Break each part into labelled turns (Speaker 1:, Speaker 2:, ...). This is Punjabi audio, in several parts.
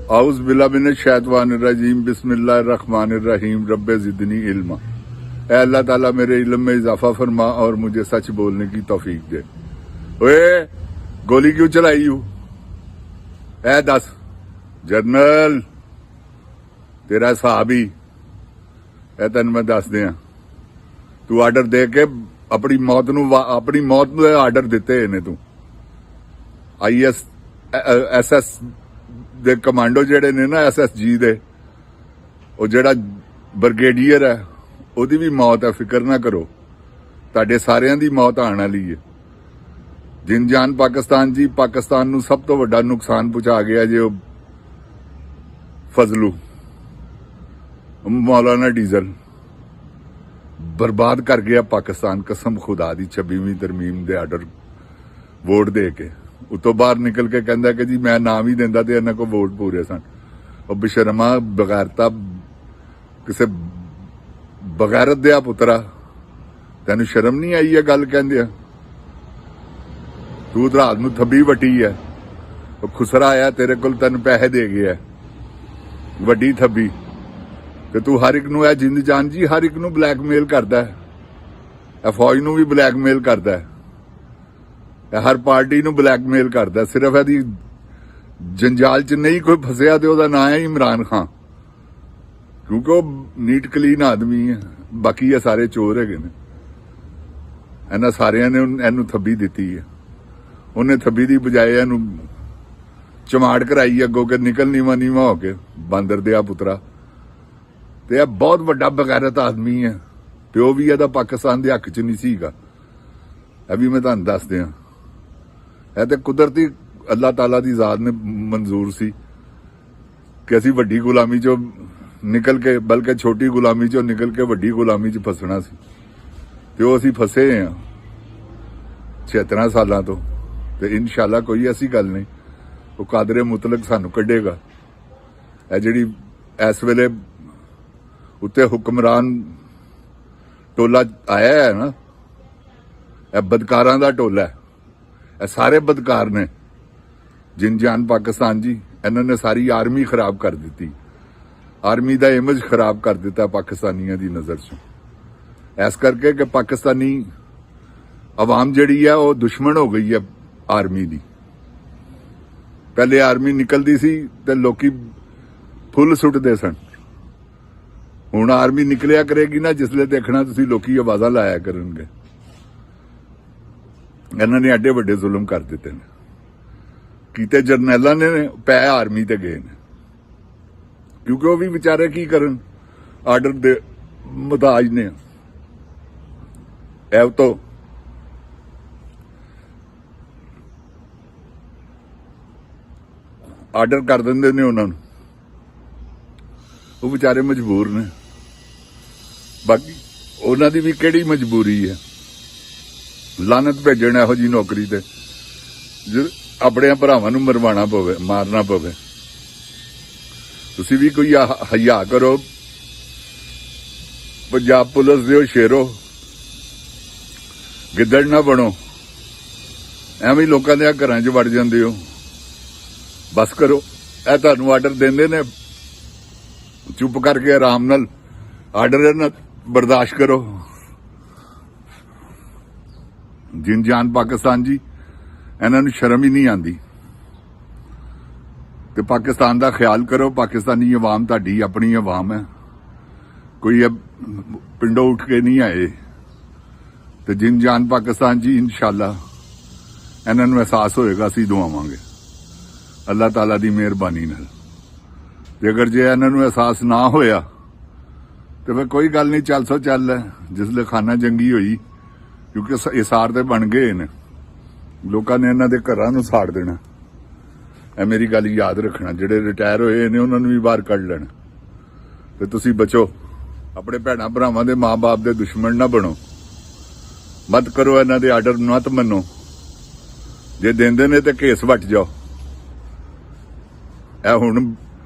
Speaker 1: आउज़ बिल्लाहि मिनश शैतानिर रजीम बिस्मिल्लाहिर्रहमानिर रहीम रब्बे ज़िदनी इल्मा। ऐ अल्लाह ताला मेरे इल्म में इजाफा फरमा और मुझे सच बोलने की तौफीक दे। ओए गोली क्यों चलाई हूं? ऐ दस जरनल तेरा सहाबी ऐ तेन मैं दस दियां तू आर्डर दे के अपनी मौत नूं आर्डर दिते ने तू IS SS दे कमांडो जेडे ने ना SSG दे ਉਹ ਜਿਹੜਾ ਬ੍ਰਿਗੇਡੀਅਰ ਹੈ ਉਹਦੀ ਵੀ ਮੌਤ ਹੈ। ਫਿਕਰ ਨਾ ਕਰੋ, ਤੁਹਾਡੇ ਸਾਰਿਆਂ ਦੀ ਮੌਤ ਆਉਣ ਵਾਲੀ ਹੈ। ਜਿਨ ਜਾਨ ਪਾਕਿਸਤਾਨ ਜੀ, ਪਾਕਿਸਤਾਨ ਨੂੰ ਸਭ ਤੋਂ ਵੱਡਾ ਨੁਕਸਾਨ ਪਹੁੰਚਾ ਗਿਆ ਜੇ ਉਹ ਫਜ਼ਲੂ ਮੌਲਾਨਾ ਡੀਜ਼ਲ ਬਰਬਾਦ ਕਰ ਗਿਆ ਪਾਕਿਸਤਾਨ। ਕਸਮ ਖੁਦਾ ਦੀ 26ਵੀਂ ਤਰਮੀਮ ਦੇ ਆਰਡਰ ਵੋਟ ਦੇ ਕੇ ਉਤੋਂ ਬਾਹਰ ਨਿਕਲ ਕੇ ਕਹਿੰਦਾ ਕਿ ਜੀ ਮੈਂ ਨਾਮ ਹੀ ਦਿੰਦਾ ਤੇ ਇਹਨਾਂ ਕੋਲ ਵੋਟ ਪੂਰੇ ਸਨ। ਉਹ ਬੇਸ਼ਰਮਾ ਬਗੈਰਤਾ ਕਿਸੇ ਬਗੈਰਤ ਦਿਆ ਪੁੱਤਰਾ, ਤੈਨੂੰ ਸ਼ਰਮ ਨਹੀਂ ਆਈ ਇਹ ਗੱਲ ਕਹਿੰਦੇ ਆ? ਤੂੰ ਰਾਤ ਨੂੰ ਥੱਬੀ ਵਟੀ ਹੈ, ਉਹ ਖੁਸਰਾ ਆਇਆ ਤੇਰੇ ਕੋਲ, ਤੈਨੂੰ ਪੈਸੇ ਦੇ ਗਿਆ ਵੱਡੀ ਥੱਬੀ, ਤੇ ਤੂੰ ਹਰ ਇੱਕ ਨੂੰ ਇਹ ਜਿੰਦ ਜਾਨ ਜੀ ਹਰ ਇੱਕ ਨੂੰ ਬਲੈਕਮੇਲ ਕਰਦਾ ਹੈ। ਇਹ ਫੌਜ ਨੂੰ ਵੀ ਬਲੈਕਮੇਲ ਕਰਦਾ ਹੈ, ਹਰ ਪਾਰਟੀ ਨੂੰ ਬਲੈਕਮੇਲ ਕਰਦਾ। ਸਿਰਫ ਇਹਦੀ ਜੰਜਾਲ 'ਚ ਨਹੀਂ ਕੋਈ ਫਸਿਆ ਤੇ ਉਹਦਾ ਨਾਂ ਹੈ ਇਮਰਾਨ ਖਾਨ, ਕਿਉਂਕਿ ਉਹ ਨੀਟ ਕਲੀਨ ਆਦਮੀ ਹੈ। ਬਾਕੀ ਇਹ ਸਾਰੇ ਚੋਰ ਹੈਗੇ ਨੇ। ਇਹਨਾਂ ਸਾਰਿਆਂ ਨੇ ਇਹਨੂੰ ਥੱਬੀ ਦਿੱਤੀ ਹੈ। ਉਹਨੇ ਥੱਬੀ ਦੀ ਬਜਾਏ ਇਹਨੂੰ ਚਮਾੜ ਕਰਾਈ ਅੱਗੋਂ ਕਿ ਨਿਕਲ ਨੀਵਾ ਹੋ ਕੇ ਬਾਂਦਰ ਦਿਆ ਪੁੱਤਰਾ। ਤੇ ਇਹ ਬਹੁਤ ਵੱਡਾ ਬਗੈਰਤ ਆਦਮੀ ਹੈ। ਪਿਓ ਵੀ ਇਹਦਾ ਪਾਕਿਸਤਾਨ ਦੇ ਹੱਕ 'ਚ ਨਹੀਂ ਸੀਗਾ। ਇਹ ਵੀ ਮੈਂ ਤੁਹਾਨੂੰ ਦੱਸ ਦਿਆਂ, ਇਹ ਤੇ ਕੁਦਰਤੀ ਅੱਲਾਹ ਤਾਲਾ ਦੀ ਜ਼ਾਤ ਨੇ ਮਨਜ਼ੂਰ ਸੀ ਕਿ ਅਸੀਂ ਵੱਡੀ ਗੁਲਾਮੀ 'ਚੋਂ ਨਿਕਲ ਕੇ, ਬਲਕਿ ਛੋਟੀ ਗੁਲਾਮੀ 'ਚੋਂ ਨਿਕਲ ਕੇ ਵੱਡੀ ਗੁਲਾਮੀ 'ਚ ਫਸਣਾ ਸੀ। ਤੇ ਉਹ ਅਸੀਂ ਫਸੇ ਹਾਂ 76 ਸਾਲਾਂ ਤੋਂ। ਤੇ ਇਨਸ਼ਾਅੱਲਾ ਕੋਈ ਐਸੀ ਗੱਲ ਨਹੀਂ, ਉਹ ਕਾਦਰੇ ਮੁਤਲਕ ਸਾਨੂੰ ਕੱਢੇਗਾ। ਇਹ ਜਿਹੜੀ ਇਸ ਵੇਲੇ ਉੱਤੇ ਹੁਕਮਰਾਨ ਟੋਲਾ ਆਇਆ ਹੈ ਨਾ, ਇਹ ਬਦਕਾਰਾਂ ਦਾ ਟੋਲਾ ਹੈ। ਇਹ ਸਾਰੇ ਬਦਕਾਰ ਨੇ। ਜਿਨ ਜਾਨ ਪਾਕਿਸਤਾਨ ਜੀ, ਇਹਨਾਂ ਨੇ ਸਾਰੀ ਆਰਮੀ ਖਰਾਬ ਕਰ ਦਿੱਤੀ। ਆਰਮੀ ਦਾ ਇਮੇਜ ਖਰਾਬ ਕਰ ਦਿੱਤਾ ਪਾਕਿਸਤਾਨੀਆਂ ਦੀ ਨਜ਼ਰ 'ਚੋਂ। ਇਸ ਕਰਕੇ ਕਿ ਪਾਕਿਸਤਾਨੀ ਆਵਾਮ ਜਿਹੜੀ ਹੈ ਉਹ ਦੁਸ਼ਮਣ ਹੋ ਗਈ ਹੈ ਆਰਮੀ ਦੀ। ਪਹਿਲੇ ਆਰਮੀ ਨਿਕਲਦੀ ਸੀ ਤੇ ਲੋਕੀ ਫੁੱਲ ਸੁੱਟਦੇ ਸਨ। ਹੁਣ ਆਰਮੀ ਨਿਕਲਿਆ ਕਰੇਗੀ ਨਾ, ਜਿਸਲੇ ਦੇਖਣਾ ਤੁਸੀਂ ਲੋਕੀ ਆਵਾਜ਼ਾਂ ਲਾਇਆ ਕਰਨਗੇ। ਇਹਨਾਂ ਨੇ ਐਡੇ ਵੱਡੇ ਜ਼ੁਲਮ ਕਰ ਦਿੱਤੇ ਨੇ ਕੀਤੇ। ਜਰਨੈਲਾਂ ਨੇ ਪੈ ਆਰਮੀ ਤੇ ਗਏ ਨੇ, ਕਿਉਂਕਿ ਉਹ ਵੀ ਵਿਚਾਰੇ ਕੀ ਕਰਨ, ਆਰਡਰ ਦੇ ਮੁਤਾਜ ਨੇ। ਇਹ ਤੋਂ ਆਰਡਰ ਕਰ ਦਿੰਦੇ ਨੇ ਉਹਨਾਂ ਨੂੰ, ਉਹ ਵਿਚਾਰੇ ਮਜਬੂਰ ਨੇ। ਬਾਕੀ ਉਹਨਾਂ ਦੀ ਵੀ ਕਿਹੜੀ ਮਜਬੂਰੀ ਹੈ ਲਾਨਤ ਭੇਜਣ ਇਹੋ ਜੀ ਨੌਕਰੀ ਤੇ, ਆਪਣੇ ਭਰਾਵਾਂ ਨੂੰ ਮਰਵਾਣਾ ਪਵੇ, ਮਾਰਨਾ ਪਵੇ। ਤੁਸੀਂ ਵੀ ਕੋਈ ਹਯਾ ਕਰੋ। ਪੰਜਾਬ ਪੁਲਿਸ ਦੇ ਸ਼ੇਰੋ, ਗਿੱਦੜ ਨਾ ਬਣੋ। ਐਵੇਂ ਲੋਕਾਂ ਦੇ ਘਰਾਂ 'ਚ ਵੜ ਜਾਂਦੇ ਹੋ। ਬਸ ਕਰੋ। ਇਹ ਤੁਹਾਨੂੰ ਆਰਡਰ ਦਿੰਦੇ ਨੇ, ਚੁੱਪ ਕਰਕੇ ਆਰਾਮ ਨਾਲ ਆਰਡਰ ਨਾ ਬਰਦਾਸ਼ਤ ਕਰੋ। ਜਿਨ ਜਾਨ ਪਾਕਿਸਤਾਨ ਜੀ, ਇਹਨਾਂ ਨੂੰ ਸ਼ਰਮ ਹੀ ਨਹੀਂ ਆਉਂਦੀ। ਤੇ ਪਾਕਿਸਤਾਨ ਦਾ ਖਿਆਲ ਕਰੋ। ਪਾਕਿਸਤਾਨੀ ਆਵਾਮ ਤੁਹਾਡੀ ਆਪਣੀ ਆਵਾਮ ਹੈ, ਕੋਈ ਪਿੰਡੋਂ ਉੱਠ ਕੇ ਨਹੀਂ ਆਏ। ਤੇ ਜਿਨ ਜਾਨ ਪਾਕਿਸਤਾਨ ਜੀ, ਇਨਸ਼ਾਅੱਲਾ ਇਹਨਾਂ ਨੂੰ ਅਹਿਸਾਸ ਹੋਏਗਾ, ਅਸੀਂ ਦੁਆਵਾਂਗੇ ਅੱਲਾਹ ਤਾਲਾ ਦੀ ਮਿਹਰਬਾਨੀ ਨਾਲ। ਤੇ ਅਗਰ ਜੇ ਇਹਨਾਂ ਨੂੰ ਅਹਿਸਾਸ ਨਾ ਹੋਇਆ ਤੇ ਫਿਰ ਕੋਈ ਗੱਲ ਨਹੀਂ, ਚੱਲ ਸੋ ਚੱਲ। ਜਿਸਲੇ ਖਾਨਾ ਜੰਗੀ ਹੋਈ, ਕਿਉਂਕਿ ਇਸਾਰ ਤੇ ਬਣ ਗਏ ਨੇ, ਲੋਕਾਂ ਨੇ ਇਹਨਾਂ ਦੇ ਘਰਾਂ ਨੂੰ ਸਾੜ ਦੇਣਾ। ਇਹ ਮੇਰੀ ਗੱਲ ਯਾਦ ਰੱਖਣਾ। ਜਿਹੜੇ ਰਿਟਾਇਰ ਹੋਏ ਨੇ ਉਹਨਾਂ ਨੂੰ ਵੀ ਬਾਹਰ ਕੱਢ ਲੈਣਾ। ਤੇ ਤੁਸੀਂ ਬਚੋ, ਆਪਣੇ ਭੈਣਾਂ ਭਰਾਵਾਂ ਦੇ ਮਾਂ-ਬਾਪ ਦੇ ਦੁਸ਼ਮਣ ਨਾ ਬਣੋ। ਮਤ ਕਰੋ ਇਹਨਾਂ ਦੇ ਆਰਡਰ, ਮਤ ਮੰਨੋ। ਜੇ ਦਿੰਦੇ ਨੇ ਤੇ ਕੇਸ ਵੱਟ ਜਾਓ। ਇਹ ਹੁਣ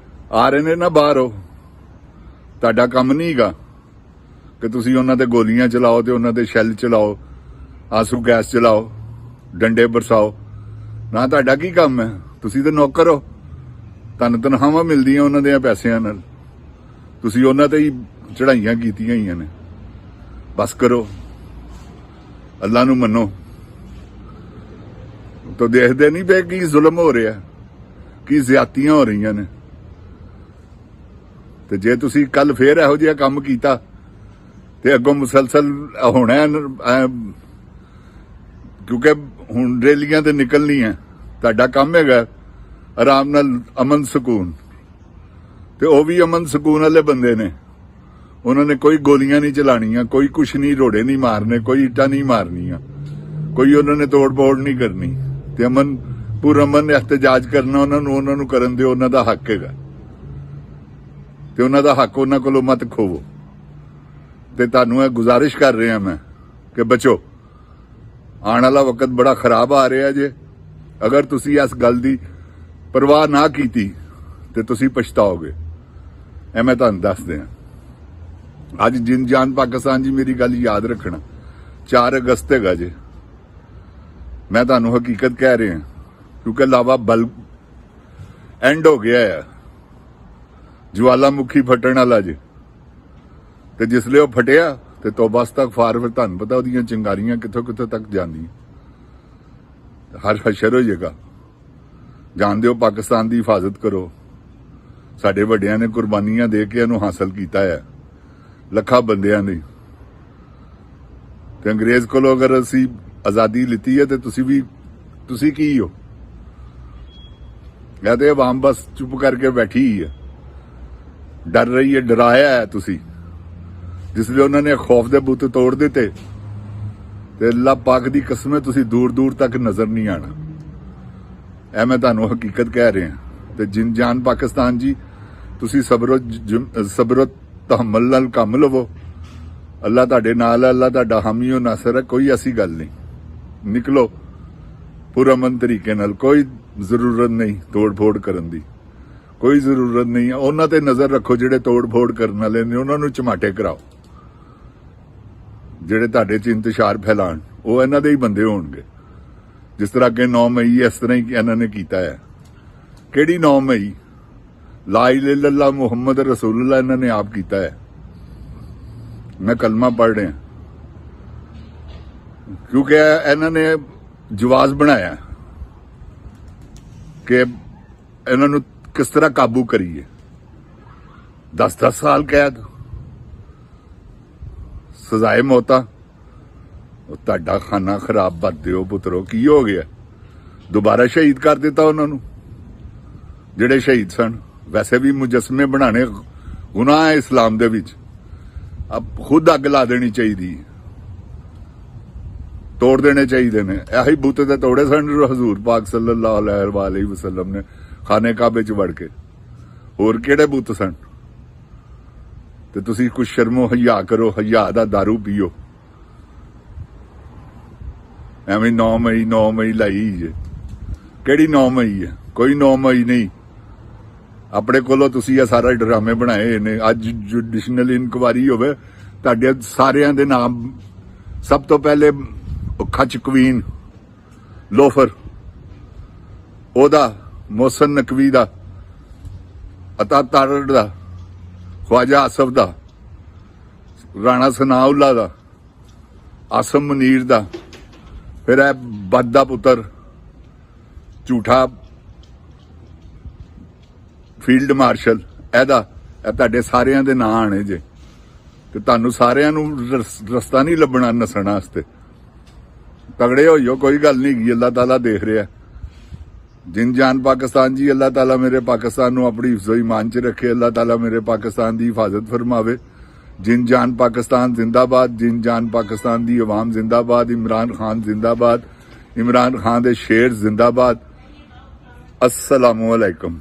Speaker 1: ਆ ਰਹੇ ਨੇ ਨਾ ਬਾਹਰੋਂ, ਤੁਹਾਡਾ ਕੰਮ ਨਹੀਂ ਹੈਗਾ ਕਿ ਤੁਸੀਂ ਉਹਨਾਂ ਤੇ ਗੋਲੀਆਂ ਚਲਾਓ ਤੇ ਉਹਨਾਂ ਤੇ ਸ਼ੈਲ ਚਲਾਓ, ਆਂਸੂ ਗੈਸ ਚਲਾਓ, ਡੰਡੇ ਬਰਸਾਓ। ਨਾ ਤੁਹਾਡਾ ਕੀ ਕੰਮ ਹੈ? ਤੁਸੀਂ ਤਾਂ ਨੌਕਰ ਹੋ। ਤੁਹਾਨੂੰ ਤਨਖਾਹਾਂ ਮਿਲਦੀਆਂ ਉਹਨਾਂ ਦੇ ਪੈਸਿਆਂ ਨਾਲ, ਤੁਸੀਂ ਉਹਨਾਂ ਤੇ ਹੀ ਚੜਾਈਆਂ ਕੀਤੀਆਂ ਹੋਈਆਂ ਨੇ। ਬਸ ਕਰੋ, ਅੱਲਾ ਨੂੰ ਮੰਨੋ। ਤਾਂ ਦੇਖਦੇ ਨਹੀਂ ਪਏ ਕੀ ਜ਼ੁਲਮ ਹੋ ਰਿਹਾ, ਕੀ ਜ਼ਿਆਦਤੀਆਂ ਹੋ ਰਹੀਆਂ ਨੇ। ਤੇ ਜੇ ਤੁਸੀਂ ਕੱਲ ਫੇਰ ਇਹੋ ਜਿਹਾ ਕੰਮ ਕੀਤਾ ਤੇ ਅੱਗੋਂ ਮੁਸਲਸਲ ਹੋਣਾ ਕਿਉਂਕਿ ਹੁਣ ਰੈਲੀਆਂ ਤੇ ਨਿਕਲਣੀਆਂ। ਤੁਹਾਡਾ ਕੰਮ ਹੈਗਾ ਆਰਾਮ ਨਾਲ ਅਮਨ ਸਕੂਨ, ਤੇ ਉਹ ਵੀ ਅਮਨ ਸਕੂਨ ਵਾਲੇ ਬੰਦੇ ਨੇ। ਉਹਨਾਂ ਨੇ ਕੋਈ ਗੋਲੀਆਂ ਨਹੀਂ ਚਲਾਣੀਆਂ, ਕੋਈ ਕੁਛ ਨਹੀਂ, ਰੋੜੇ ਨਹੀਂ ਮਾਰਨੇ, ਕੋਈ ਇੱਟਾਂ ਨਹੀਂ ਮਾਰਨੀਆਂ, ਕੋਈ ਉਹਨਾਂ ਨੇ ਤੋੜ ਪੋੜ ਨਹੀਂ ਕਰਨੀ। ਤੇ ਅਮਨ ਪੁਰਅਮਨ ਇhtਜਾਜ ਕਰਨਾ ਉਹਨਾਂ ਨੂੰ ਕਰਨ ਦਿਓ, ਉਹਨਾਂ ਦਾ ਹੱਕ ਹੈਗਾ। ਤੇ ਉਹਨਾਂ ਦਾ ਹੱਕ ਉਹਨਾਂ ਕੋਲੋਂ ਮਤ ਖੋਵੋ। ਤੇ ਤੁਹਾਨੂੰ ਇਹ ਗੁਜ਼ਾਰਿਸ਼ ਕਰ ਰਿਹਾ ਮੈਂ ਕਿ ਬਚੋ, ਆਉਣ ਵਾਲਾ ਵਕਤ ਬੜਾ ਖਰਾਬ ਆ ਰਿਹਾ ਜੇ। ਅਗਰ ਤੁਸੀਂ ਇਸ ਗੱਲ ਦੀ ਪਰਵਾਹ ਨਾ ਕੀਤੀ ਤੇ ਤੁਸੀਂ ਪਛਤਾਓਗੇ। ਇਹ ਮੈਂ ਤੁਹਾਨੂੰ ਦੱਸ ਦਿਆਂ। ਅੱਜ ਜਿੰਦ ਜਾਨ ਪਾਕਿਸਤਾਨ ਜੀ, ਮੇਰੀ ਗੱਲ ਯਾਦ ਰੱਖਣਾ, 4 ਅਗਸਤ ਹੈਗਾ ਜੇ। ਮੈਂ ਤੁਹਾਨੂੰ ਹਕੀਕਤ ਕਹਿ ਰਿਹਾ, ਕਿਉਂਕਿ ਲਾਵਾ ਬਲਬ ਐਂਡ ਹੋ ਗਿਆ ਹੈ। ਜਵਾਲਾਮੁਖੀ ਫਟਣ ਵਾਲਾ ਜੇ, ਤੇ ਜਿਸਲੇ ਉਹ ਫਟਿਆ ਤੇ ਤੋਬਾ ਇਸਤਗਫਾਰ, ਫਿਰ ਤੁਹਾਨੂੰ ਪਤਾ ਉਹਦੀਆਂ ਚਿੰਗਾਰੀਆਂ ਕਿੱਥੋਂ ਕਿੱਥੋਂ ਤੱਕ ਜਾਂਦੀਆਂ। ਹਰ ਹਸ਼ਰ ਹੋ ਜਾਏਗਾ। ਜਾਣਦੇ ਹੋ, ਪਾਕਿਸਤਾਨ ਦੀ ਹਿਫਾਜ਼ਤ ਕਰੋ। ਸਾਡੇ ਵੱਡਿਆਂ ਨੇ ਕੁਰਬਾਨੀਆਂ ਦੇ ਕੇ ਇਹਨੂੰ ਹਾਸਲ ਕੀਤਾ ਹੈ, ਲੱਖਾਂ ਬੰਦਿਆਂ ਦੀ। ਤੇ ਅੰਗਰੇਜ਼ ਕੋਲੋਂ ਅਗਰ ਅਸੀਂ ਆਜ਼ਾਦੀ ਲਿੱਤੀ ਹੈ ਤੇ ਤੁਸੀਂ ਕੀ ਹੋ? ਜਾਂ ਤੇ ਆਵਾਮ ਬਸ ਚੁੱਪ ਕਰਕੇ ਬੈਠੀ ਹੀ ਹੈ, ਡਰ ਰਹੀ ਹੈ, ਡਰਾਇਆ ਹੈ ਤੁਸੀਂ। ਜਿਸ ਲਈ ਉਹਨਾਂ ਨੇ ਖੌਫ ਦੇ ਬੁੱਤ ਤੋੜ ਦਿੱਤੇ ਤੇ ਅੱਲਾਹ ਪਾਕ ਦੀ ਕਸਮ ਹੈ ਤੁਸੀਂ ਦੂਰ ਦੂਰ ਤੱਕ ਨਜ਼ਰ ਨਹੀਂ ਆਣਾ। ਇਹ ਮੈਂ ਤੁਹਾਨੂੰ ਹਕੀਕਤ ਕਹਿ ਰਿਹਾ। ਤੇ ਜਿੰਦ ਜਾਨ ਪਾਕਿਸਤਾਨ ਜੀ, ਤੁਸੀਂ ਸਬਰੋ ਤਹਮਲ ਨਾਲ ਕੰਮ ਲਵੋ। ਅੱਲਾਹ ਤੁਹਾਡੇ ਨਾਲ ਹੈ, ਅੱਲਾਹ ਤੁਹਾਡਾ ਹਾਮੀ ਹੋ ਨਾਸਰ ਹੈ। ਕੋਈ ਐਸੀ ਗੱਲ ਨਹੀਂ। ਨਿਕਲੋ ਪੁਰਅਮਨ ਤਰੀਕੇ ਨਾਲ, ਕੋਈ ਜ਼ਰੂਰਤ ਨਹੀਂ ਤੋੜ ਫੋੜ ਕਰਨ ਦੀ, ਕੋਈ ਜ਼ਰੂਰਤ ਨਹੀਂ ਹੈ। ਉਹਨਾਂ ਤੇ ਨਜ਼ਰ ਰੱਖੋ ਜਿਹੜੇ ਤੋੜ ਫੋੜ ਕਰਨ ਵਾਲੇ ਨੇ, ਉਹਨਾਂ ਨੂੰ ਝਮਾਟੇ ਕਰਾਓ। ਜਿਹੜੇ ਤੁਹਾਡੇ ਚ ਇੰਤਸ਼ਾਰ ਫੈਲਾਣ, ਉਹ ਇਹਨਾਂ ਦੇ ਹੀ ਬੰਦੇ ਹੋਣਗੇ। ਜਿਸ ਤਰ੍ਹਾਂ ਕਿ 9 ਮਈ ਇਸ ਤਰ੍ਹਾਂ ਹੀ ਇਹਨਾਂ ਨੇ ਕੀਤਾ ਹੈ। ਕਿਹੜੀ 9 ਮਈ? ਲਾ ਇਲਾਹਾ ਇल्लल्लाह ਮੁਹੰਮਦ ਰਸੂਲullah ਇਹਨਾਂ ਨੇ ਆਪ ਕੀਤਾ ਹੈ। ਮੈਂ ਕਲਮਾ ਪੜ੍ਹ ਰਿਹਾ, ਕਿਉਂਕਿ ਇਹਨਾਂ ਨੇ ਜਵਾਜ਼ ਬਣਾਇਆ ਕਿ ਇਹਨਾਂ ਨੂੰ ਕਿਸ ਤਰ੍ਹਾਂ ਕਾਬੂ ਕਰੀਏ। 10-10 ਸਾਲ ਕੈਦ, ਸਜ਼ਾਏ ਮੌਤਾਂ। ਉਹ ਤੁਹਾਡਾ ਖਾਨਾ ਖਰਾਬ ਭਰਦੇ ਹੋ ਪੁੱਤਰੋ। ਕੀ ਹੋ ਗਿਆ? ਦੁਬਾਰਾ ਸ਼ਹੀਦ ਕਰ ਦਿੱਤਾ ਉਹਨਾਂ ਨੂੰ, ਜਿਹੜੇ ਸ਼ਹੀਦ ਸਨ। ਵੈਸੇ ਵੀ ਮੁਜਸਮੇ ਬਣਾਣੇ ਗੁਨਾਹ ਹੈ ਇਸਲਾਮ ਦੇ ਵਿੱਚ। ਅਬ ਖੁਦ ਅੱਗ ਲਾ ਦੇਣੀ ਚਾਹੀਦੀ, ਤੋੜ ਦੇਣੇ ਚਾਹੀਦੇ ਨੇ। ਇਹੀ ਬੁੱਤ ਤੇ ਤੋੜੇ ਸਨ ਹਜ਼ੂਰ ਪਾਕ ਸੱਲੱਲਾਹੁ ਅਲੈਹਿ ਵਸੱਲਮ ਨੇ ਖਾਨੇ ਕਾਬੇ ਚ ਵੜ ਕੇ। ਹੋਰ ਕਿਹੜੇ ਬੁੱਤ ਸਨ? ਤੇ ਤੁਸੀਂ ਕੁਛ ਸ਼ਰਮੋ ਹਯਾ ਕਰੋ, ਹਯਾ ਦਾ ਦਾਰੂ ਪੀਓ। ਐਵੇਂ 9 ਮਈ ਲਾਈ ਜੇ। ਕਿਹੜੀ 9 ਮਈ ਹੈ? ਕੋਈ 9 ਮਈ ਨਹੀਂ। ਆਪਣੇ ਕੋਲੋਂ ਤੁਸੀਂ ਇਹ ਸਾਰਾ ਡਰਾਮੇ ਬਣਾਏ ਨੇ। ਅੱਜ ਜੁਡੀਸ਼ਨਲ ਇਨਕੁਆਰੀ ਹੋਵੇ, ਤੁਹਾਡੇ ਸਾਰਿਆਂ ਦੇ ਨਾਮ ਸਭ ਤੋਂ ਪਹਿਲੇ ਖਚ ਕਵੀਨ ਲੋਫਰ, ਉਹਦਾ, ਮੋਹਸਨ ਨਕਵੀ ਦਾ, ਅਤਾ ਤਾਰੜ ਦਾ, ख्वाजा आसफ ਦਾ, ਰਾਣਾ ਸਨਾਉल्ला ਦਾ, ਆਸਮ ਮੁਨੀਰ ਦਾ, ਫਿਰ ਇਹ ਬੱਦ ਦਾ ਪੁੱਤਰ ਝੂਠਾ ਫੀਲਡ ਮਾਰਸ਼ਲ, ਇਹਦਾ, ਇਹ ਤੁਹਾਡੇ ਸਾਰਿਆਂ ਦੇ ਨਾਂ ਆਣੇ ਜੇ। ਤੇ ਤੁਹਾਨੂੰ ਸਾਰਿਆਂ ਨੂੰ ਰਸਤਾ ਨਹੀਂ ਲੱਭਣਾ ਨਸਣ ਵਾਸਤੇ। ਤਗੜੇ ਹੋਈਓ, ਕੋਈ ਗੱਲ ਨਹੀਂ ਗੀ। ਅੱਲਾਹ ਤਾਲਾ ਦੇਖ ਰਿਹਾ। ਜਿੰਦ ਜਾਨ ਪਾਕਿस्तान जी, अल्लाह ताला मेरे पाकिस्तान ਨੂੰ ਆਪਣੀ ਹਿਫਜ਼ੋ ਈਮਾਨ ਚ ਰੱਖੇ। अल्लाह ताला मेरे पाकिस्तान ਦੀ ਹਿਫਾਜ਼ਤ ਫਰਮਾਵੇ। जिंद जान पाकिस्तान जिंदाबाद। जिंद जान पाकिस्तान ਦੀ आवाम जिंदाबाद। इमरान खान जिंदाबाद। इमरान खान ਦੇ ਸ਼ੇਰ जिंदाबाद। अस्सलामु अलैकुम।